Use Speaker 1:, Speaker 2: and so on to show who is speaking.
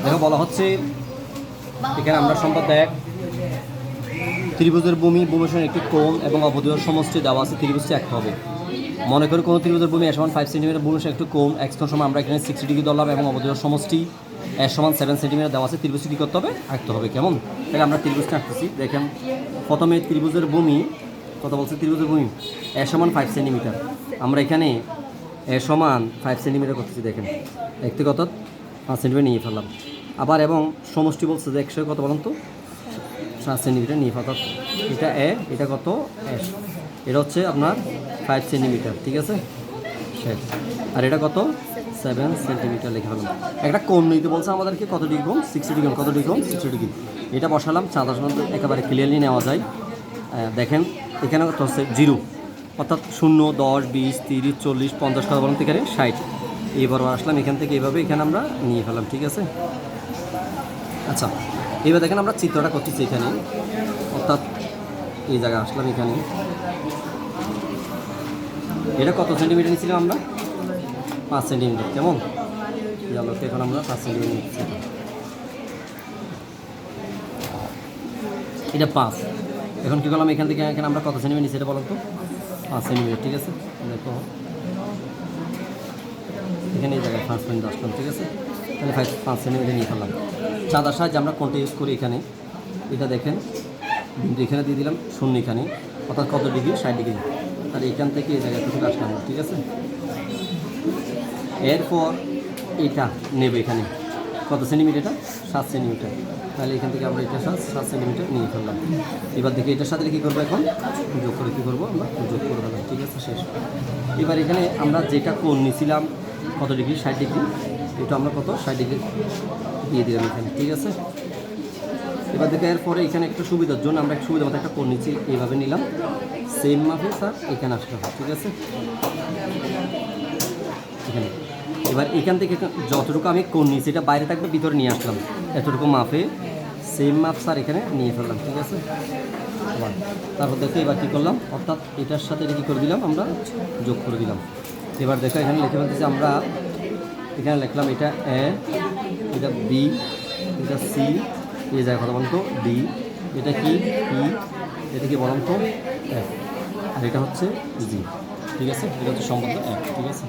Speaker 1: দেখো বলা হচ্ছে এখানে আমরা সম্পদ এক ত্রিভুজের ভূমির সঙ্গে একটি কোণ এবং অবধূত সমষ্টি দেওয়া আছে, ত্রিভুজটি এক হবে। মনে করি কোনো ত্রিভুজের ভূমি সমান 5 সেন্টিমিটার, ভূমির সঙ্গে একটু কোণ x কোণ সমান আমরা এখানে 60 ডিগ্রি ধরলাম এবং অবধূত সমষ্টি সমান 7 সেন্টিমিটার দেওয়া আছে, ত্রিভুজটি কী করতে হবে? আঁকতে হবে। কেমন? তাহলে আমরা ত্রিভুজটা আঁকতেছি। দেখেন প্রথমে ত্রিভুজের ভূমি কত বলছে? ত্রিভুজের ভূমি সমান 5 সেন্টিমিটার, আমরা এখানে সমান 5 সেন্টিমিটার করতেছি। দেখেন ব্যক্তিগত 5 সেন্টিমিটার নিয়ে ফেললাম। আবার এবং সমষ্টি বলছে যে 100 কত বলুন তো? 7 সেন্টিমিটার নিয়ে ফেলতাম। এটা এটা কত? এটা হচ্ছে আপনার 5 সেন্টিমিটার, ঠিক আছে। আর এটা কত? 7 সেন্টিমিটার লিখে ফেলাম। একটা কোণ নিতে বলছে আমাদেরকে, কত ডিগ্রি কোণ? 60 ডিগ্রি। কত ডিগ্রি কোণ? 60 ডিগ্রি। এটা বসালাম, চাঁদার মধ্যে একেবারে ক্লিয়ারলি নেওয়া যায়। দেখেন এখানে কত হচ্ছে? 0, অর্থাৎ 0, 10, 20, 30, 40, 50 কত বলুন তো? এখানে 60। এবার আসলাম এখান থেকে এইভাবে এখানে আমরা নিয়ে ফেলাম, ঠিক আছে। আচ্ছা, এবার দেখেন আমরা চিত্রটা করতেছি এখানে, অর্থাৎ এই জায়গায় আসলাম এখানে। এটা কত সেন্টিমিটার নিয়েছিলাম আমরা? 5 সেন্টিমিটার। কেমন? আলোকে এখন আমরা 5 সেন্টিমিটার নিচ্ছি। এটা 5। এখন কী করলাম? এখান থেকে এখানে আমরা কত সেন্টিমিটার নিচ্ছি এটা বলুন তো? 5 সেন্টিমিটার, ঠিক আছে। দেখো এখানে এই জায়গায় 5 সেন্টিমিটার আসলাম, ঠিক আছে। তাহলে 5 সেন্টিমিটার নিয়ে ফেললাম। চাঁদার সাহায্যে আমরা কোনটা ইউজ করি এখানে? এটা দেখেন বিন্দু এখানে দিয়ে দিলাম, 0 এখানে, অর্থাৎ কত ডিগ্রি? 60 ডিগ্রি। তাহলে এখান থেকে এই জায়গায় থেকে আসলাম, ঠিক আছে। এরপর এটা নেবে এখানে কত সেন্টিমিটার? এটা 7 সেন্টিমিটার। তাহলে এখান থেকে আমরা এটা 7 সেন্টিমিটার নিয়ে ফেললাম। এবার দেখি এটার সাথে কী করবো? এখন যোগ করে কী করবো? আমরা যোগ করে ফেললাম, ঠিক আছে। শেষ। এবার এখানে আমরা যেটা কোণ নিয়েছিলাম কত ডিগ্রি? 60 ডিগ্রি। এটা আমরা কত? 60 ডিগ্রি দিয়ে দিলাম এখানে, ঠিক আছে। এবার দেখে এরপরে এখানে একটা সুবিধার জন্য আমরা একটা সুবিধা মতো একটা কোণ নিচ্ছি, এইভাবে নিলাম, সেম মাপে স্যার এখানে আসতে হবে, ঠিক আছে। এখানে এবার এখান থেকে যতটুকু আমি কোণ নিয়েছি এটা বাইরে থাকবে, ভিতরে নিয়ে আসলাম, এতটুকু মাপে সেম মাপ স্যার এখানে নিয়ে ফেললাম, ঠিক আছে। আবার তারপর দেখো এবার কী করলাম? অর্থাৎ এটার সাথে এটা কী করে দিলাম? আমরা যোগ করে দিলাম। এবার দেখো এখানে লিখে ফেলতেছি আমরা, এখানে লিখলাম এটা এ, এটা বি, এটা সি, এই জায়গায় কথা বলতো ডি, এটা কি ই, এটা কি বলুন তো এফ, আর এটা হচ্ছে জি, ঠিক আছে। এটা হচ্ছে সম্পর্ক 1, ঠিক আছে।